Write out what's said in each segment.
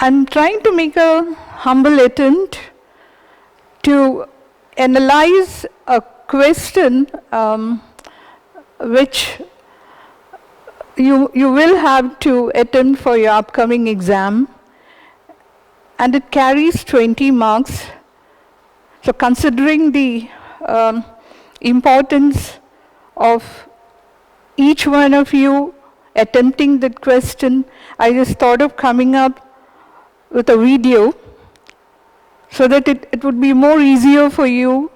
I'm trying to make a humble attempt to analyze a question which you will have to attempt for your upcoming exam, and it carries 20 marks. So considering the importance of each one of you attempting that question, I just thought of coming up with a video so that it would be more easier for you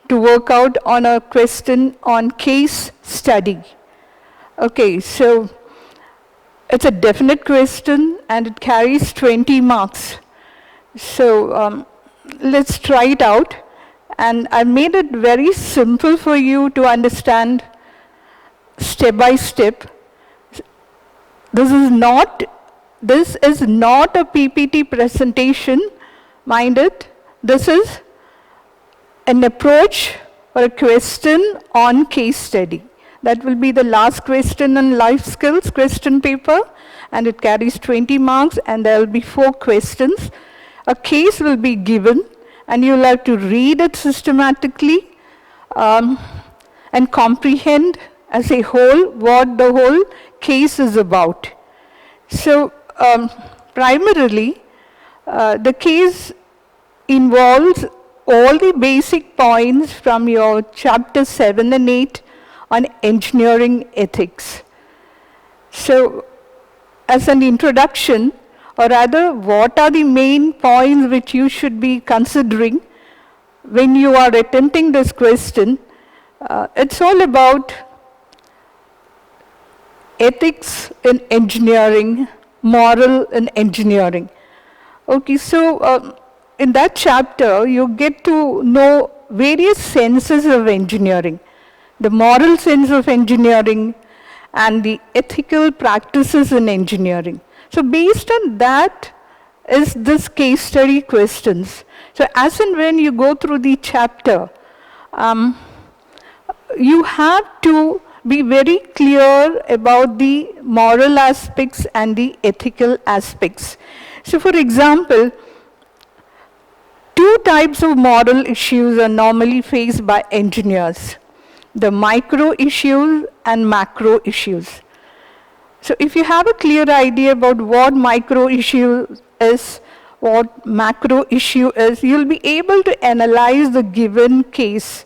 to work out on a question on case study. Okay, so it's a definite question and it carries 20 marks. So let's try it out. And I made it very simple for you to understand step by step. This is not a PPT presentation, mind it. This is an approach or a question on case study. That will be the last question on life skills question paper, and it carries 20 marks, and there will be 4 questions. A case will be given, and you'll have to read it systematically and comprehend as a whole what the whole case is about. So primarily, the case involves all the basic points from your chapter 7 and 8 on engineering ethics. So as an introduction, or rather, what are the main points which you should be considering when you are attempting this question? It's all about ethics in engineering, moral in engineering. Okay, so in that chapter, you get to know various senses of engineering, the moral sense of engineering and the ethical practices in engineering. So based on that is this case study questions. So as and when you go through the chapter, you have to be very clear about the moral aspects and the ethical aspects. So for example, 2 types of moral issues are normally faced by engineers: the micro issues and macro issues. So if you have a clear idea about what micro issue is, what macro issue is, you'll be able to analyze the given case.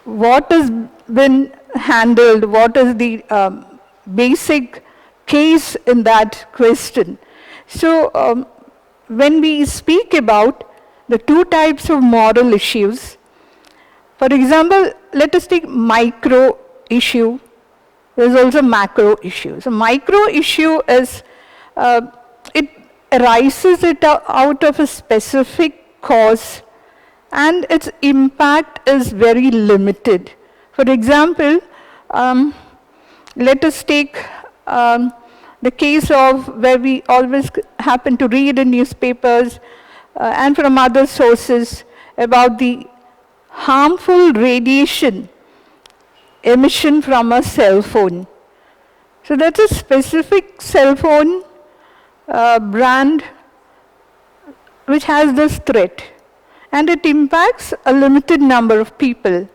What has been handled, what is the basic case in that question. So when we speak about the 2 types of moral issues, for example, let us take micro issue. There's also macro issue. So micro issue is, it arises out of a specific cause, and its impact is very limited. For example, let us take the case of where we always happen to read in newspapers and from other sources about the harmful radiation emission from a cell phone. So that's a specific cell phone brand which has this threat, and it impacts a limited number of people.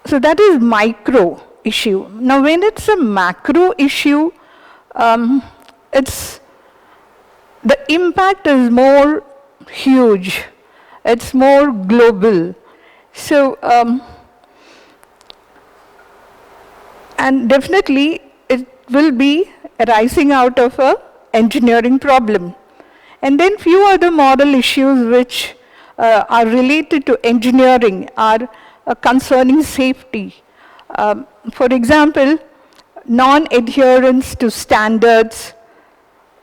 So that is micro issue. Now when it's a macro issue, the impact is more huge. It's more global. So, and definitely it will be arising out of an engineering problem. And then few other moral issues which are related to engineering are concerning safety. For example, non-adherence to standards,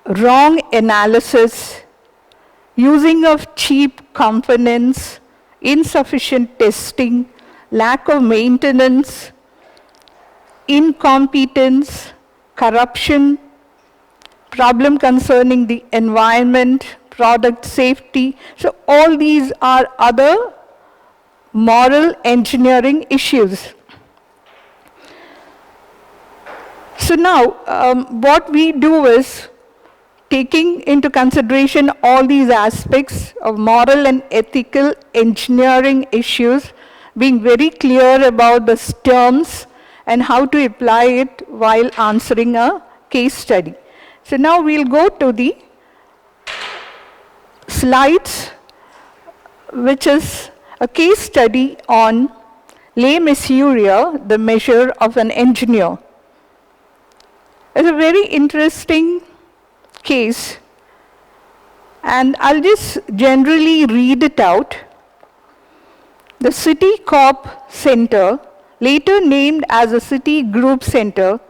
wrong analysis, using of cheap components, insufficient testing, lack of maintenance, incompetence, corruption, problem concerning the environment, product safety. So all these are other moral engineering issues. So now, what we do is taking into consideration all these aspects of moral and ethical engineering issues, being very clear about the terms and how to apply it while answering a case study. So now we'll go to the slides, which is a case study on Les Mesurier, the measure of an engineer. It's a very interesting case, and I'll just generally read it out. The City Corp Center, later named as a City Group Center,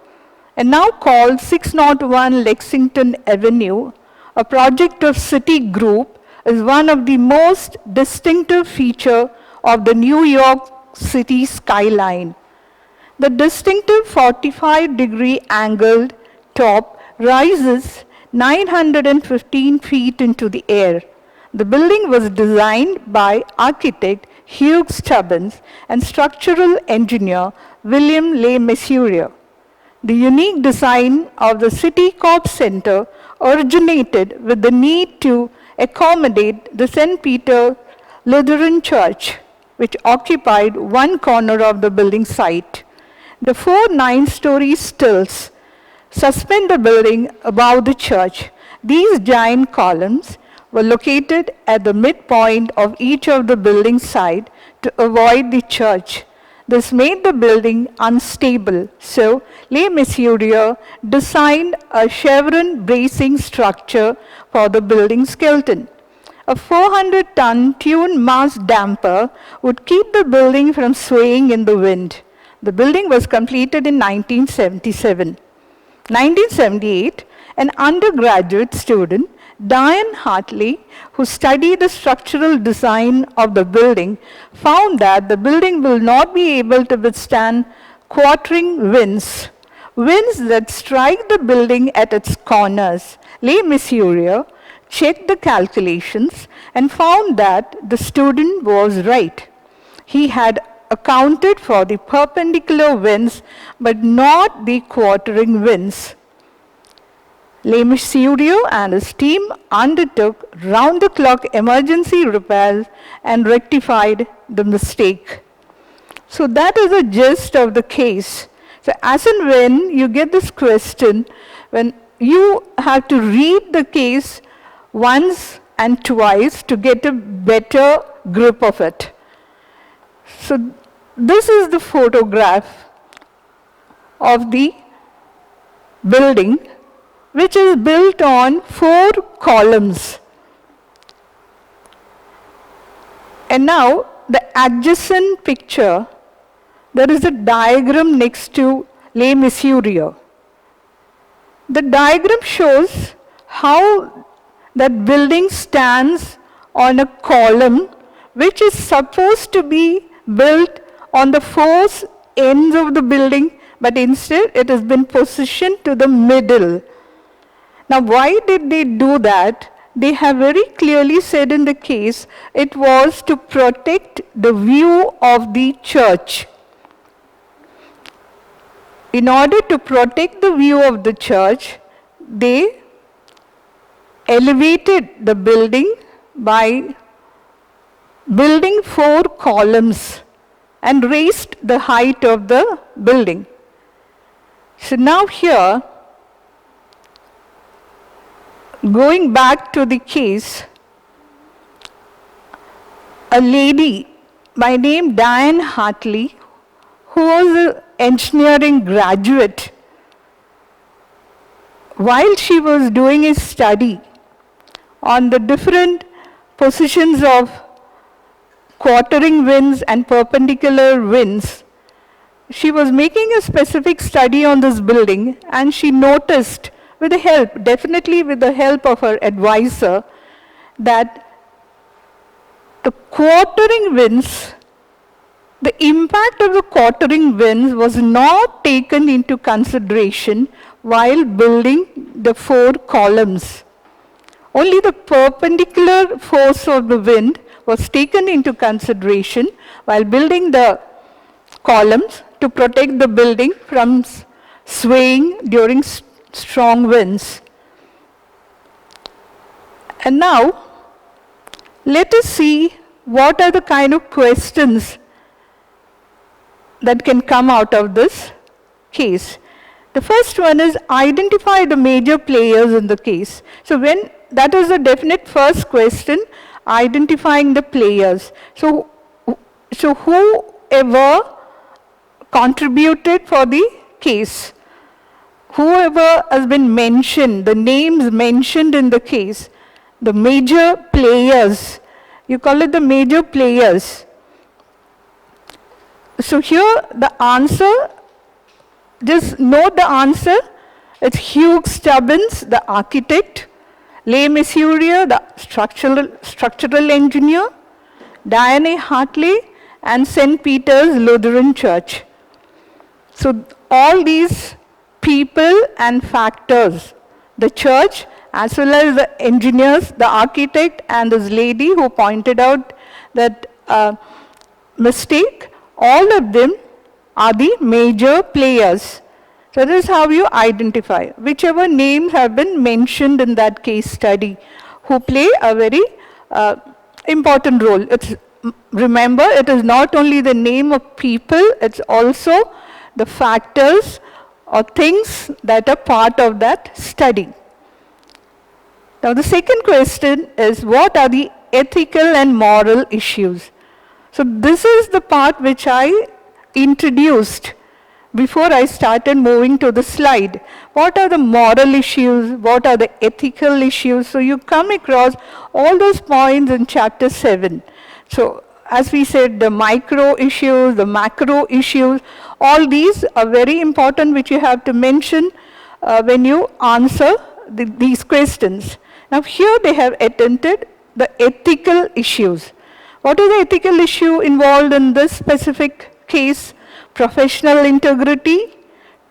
and now called 601 Lexington Avenue, a project of City Group, is one of the most distinctive features of the New York City skyline. The distinctive 45-degree angled top rises 915 feet into the air. The building was designed by architect Hugh Stubbins and structural engineer William Les Mesurier. The unique design of the City Corp Center originated with the need to accommodate the St. Peter Lutheran Church, which occupied one corner of the building site. The 4 9-story stilts suspend the building above the church. These giant columns were located at the midpoint of each of the building sides to avoid the church. This made the building unstable, so Les Mesurier designed a chevron bracing structure for the building skeleton. A 400-ton tune mass damper would keep the building from swaying in the wind. The building was completed in 1977. 1978, an undergraduate student, Diane Hartley, who studied the structural design of the building, found that the building will not be able to withstand quartering winds that strike the building at its corners. Les Mesurier checked the calculations and found that the student was right. He had accounted for the perpendicular winds, but not the quartering winds. Les Mesurier and his team undertook round-the-clock emergency repairs and rectified the mistake. So that is the gist of the case. So as and when you get this question, when you have to read the case once and twice to get a better grip of it. So this is the photograph of the building, which is built on 4 columns. And now the adjacent picture, there is a diagram next to Les Mesurier. The diagram shows how that building stands on a column which is supposed to be built on the 4 ends of the building, but instead it has been positioned to the middle. Now, why did they do that? They have very clearly said in the case, it was to protect the view of the church. In order to protect the view of the church, they elevated the building by building 4 columns and raised the height of the building. So now here, going back to the case, a lady by name Diane Hartley, who was an engineering graduate, while she was doing a study on the different positions of quartering winds and perpendicular winds, she was making a specific study on this building, and she noticed, with the help, definitely with the help of her advisor, that the quartering winds, the impact of the quartering winds was not taken into consideration while building the 4 columns. Only the perpendicular force of the wind was taken into consideration while building the columns to protect the building from swaying during strong winds. And now, let us see what are the kind of questions that can come out of this case. The first one is identify the major players in the case. So when that is the definite first question, identifying the players. So whoever contributed for the case, whoever has been mentioned, the names mentioned in the case, the major players, you call it the major players. So here the answer, just note the answer. It's Hugh Stubbins, the architect; Les Messurier, the structural engineer; Diane Hartley, and St. Peter's Lutheran Church. So all these people and factors, the church as well as the engineers, the architect, and this lady who pointed out that mistake, all of them are the major players. So this is how you identify whichever names have been mentioned in that case study who play a very important role. Remember, it is not only the name of people, it's also the factors or things that are part of that study. Now the second question is, what are the ethical and moral issues? So this is the part which I introduced before I started moving to the slide. What are the moral issues? What are the ethical issues? So you come across all those points in chapter 7. So as we said, the micro issues, the macro issues, all these are very important which you have to mention when you answer these questions. Now here they have attempted the ethical issues. What is the ethical issue involved in this specific case? Professional integrity,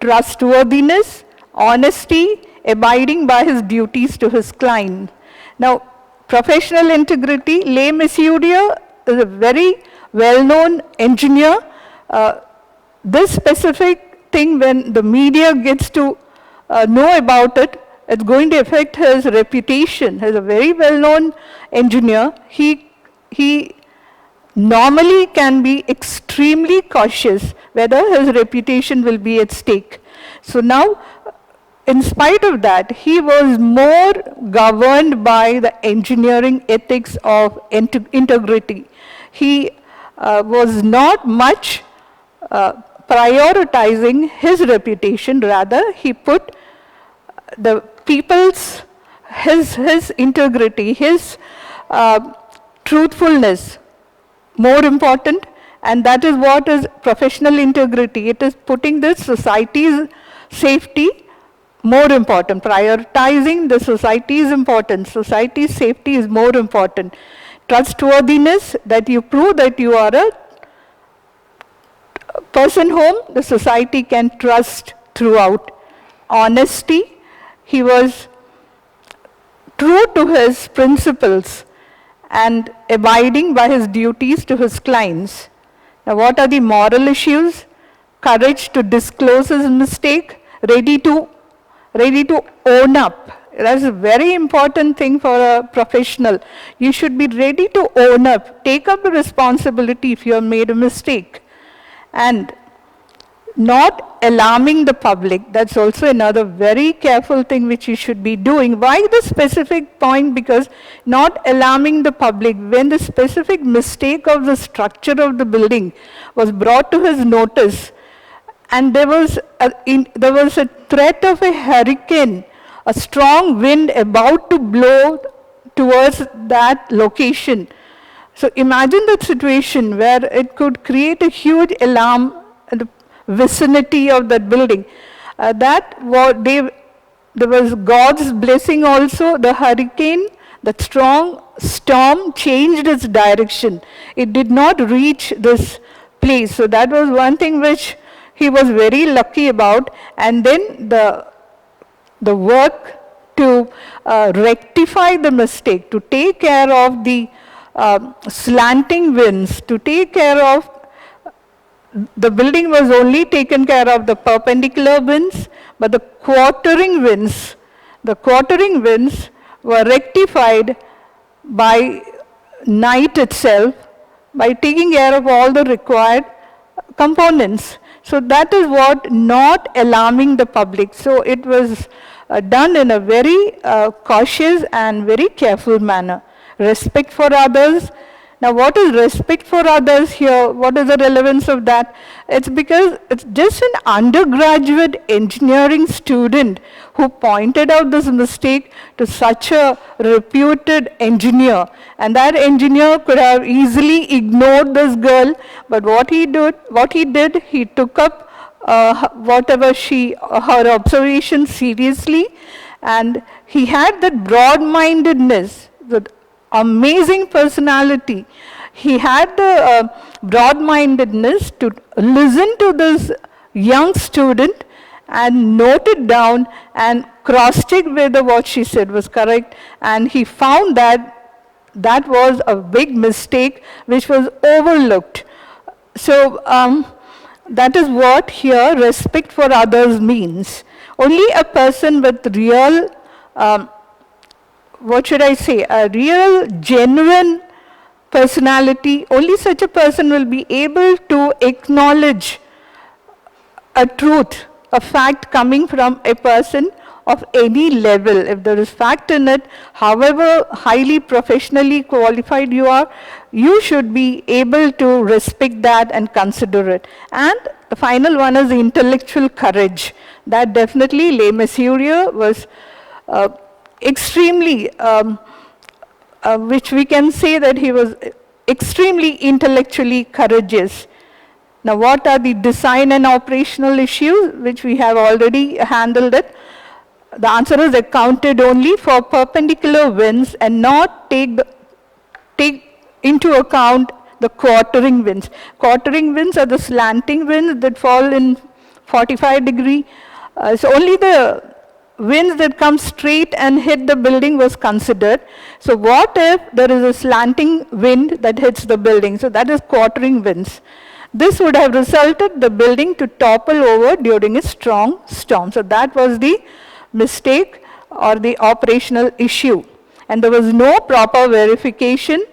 trustworthiness, honesty, abiding by his duties to his client. Now, professional integrity, Les Messurier is a very well-known engineer. This specific thing, when the media gets to know about it, it's going to affect his reputation. He's a very well-known engineer. He normally can be extremely cautious whether his reputation will be at stake. So now, in spite of that, he was more governed by the engineering ethics of integrity. He was not much prioritizing his reputation, rather he put the people's, his integrity, his truthfulness more important, and that is what is professional integrity. It is putting the society's safety more important. Prioritizing the society's importance. Society's safety is more important. Trustworthiness, that you prove that you are a person whom the society can trust throughout. Honesty, he was true to his principles and abiding by his duties to his clients. Now, what are the moral issues? Courage to disclose his mistake, ready to own up. That's a very important thing for a professional. You should be ready to own up, take up the responsibility if you have made a mistake. And not alarming the public. That's also another very careful thing which you should be doing. Why the specific point? Because not alarming the public. When the specific mistake of the structure of the building was brought to his notice, and there was a threat of a hurricane, a strong wind about to blow towards that location. So imagine that situation where it could create a huge alarm in the vicinity of that building. There was God's blessing also. The hurricane, that strong storm changed its direction. It did not reach this place. So that was one thing which he was very lucky about. And then the work to rectify the mistake, to take care of the slanting winds, to take care of, the building was only taken care of the perpendicular winds, but the quartering winds were rectified by night itself, by taking care of all the required components. So that is what not alarming the public. So it was done in a very cautious and very careful manner. Respect for others. Now what is respect for others here? What is the relevance of that? It's because it's just an undergraduate engineering student who pointed out this mistake to such a reputed engineer. And that engineer could have easily ignored this girl, but what he did, he took up whatever her observation seriously, and he had that broad-mindedness, that amazing personality. He had the broad-mindedness to listen to this young student and note it down and cross-check whether what she said was correct. And he found that that was a big mistake which was overlooked. So that is what here respect for others means. Only a person with real what should I say, a real, genuine personality, only such a person will be able to acknowledge a truth, a fact coming from a person of any level. If there is fact in it, however highly professionally qualified you are, you should be able to respect that and consider it. And the final one is intellectual courage. That definitely Les Messieurs was extremely, which we can say that he was extremely intellectually courageous. Now what are the design and operational issues, which we have already handled it? The answer is accounted only for perpendicular winds and not take into account the quartering winds. Quartering winds are the slanting winds that fall in 45 degree. So only the winds that come straight and hit the building was considered. So what if there is a slanting wind that hits the building? So that is quartering winds. This would have resulted the building to topple over during a strong storm. So that was the mistake or the operational issue. And there was no proper verification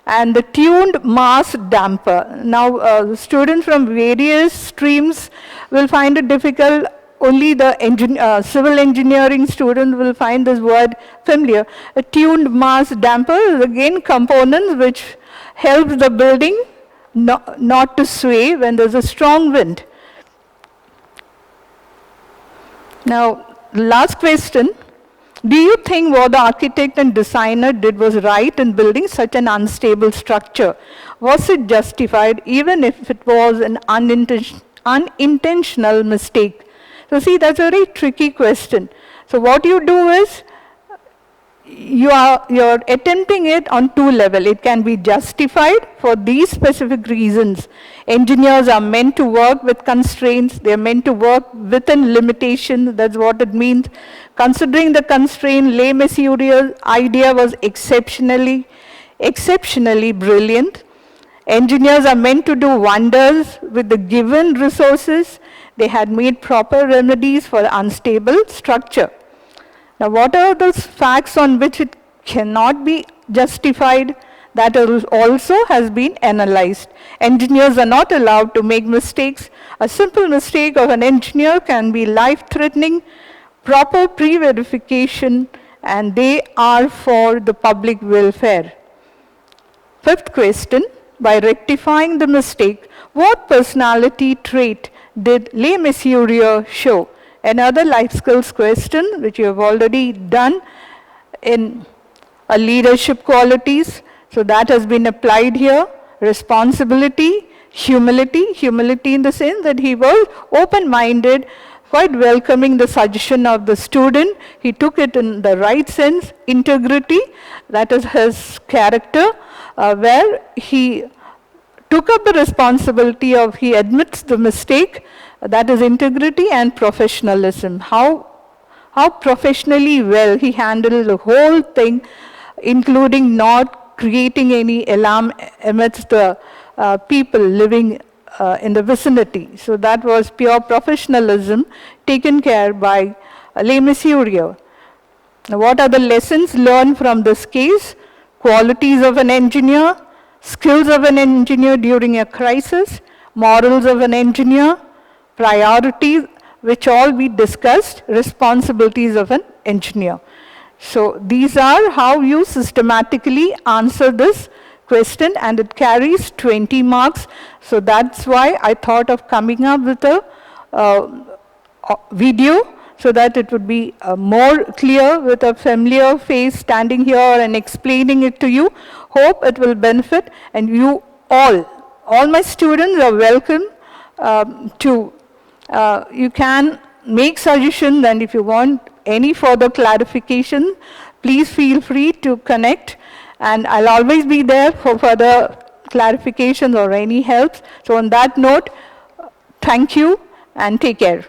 and the tuned mass damper. Now students from various streams will find it difficult. Only the civil engineering student will find this word familiar. A tuned mass damper is again components which helps the building not to sway when there's a strong wind. Now, last question. Do you think what the architect and designer did was right in building such an unstable structure? Was it justified even if it was an unintentional mistake? So see, that's a very tricky question. So what you do is, you're attempting it on two levels. It can be justified for these specific reasons. Engineers are meant to work with constraints. They're meant to work within limitations. That's what it means. Considering the constraint, Les Messieurs' idea was exceptionally brilliant. Engineers are meant to do wonders with the given resources. They had made proper remedies for unstable structure. Now, what are those facts on which it cannot be justified? That also has been analyzed. Engineers are not allowed to make mistakes. A simple mistake of an engineer can be life-threatening. Proper pre-verification, and they are for the public welfare. Fifth question, by rectifying the mistake, what personality trait did Les Messieurs show? Another life skills question, which you have already done in leadership qualities. So that has been applied here. Responsibility, humility in the sense that he was open-minded, quite welcoming the suggestion of the student. He took it in the right sense. Integrity, that is his character, where he took up the responsibility of, he admits the mistake, that is integrity and professionalism. How professionally well he handled the whole thing, including not creating any alarm amidst the people living in the vicinity. So that was pure professionalism taken care by Les Messieurs. Now, what are the lessons learned from this case? Qualities of an engineer, skills of an engineer during a crisis, morals of an engineer, priorities, which all we discussed, responsibilities of an engineer. So these are how you systematically answer this question, and it carries 20 marks. So that's why I thought of coming up with a video, so that it would be more clear with a familiar face standing here and explaining it to you. Hope it will benefit, and you all my students are welcome you can make suggestions, and if you want any further clarification, please feel free to connect, and I'll always be there for further clarifications or any help. So on that note, thank you and take care.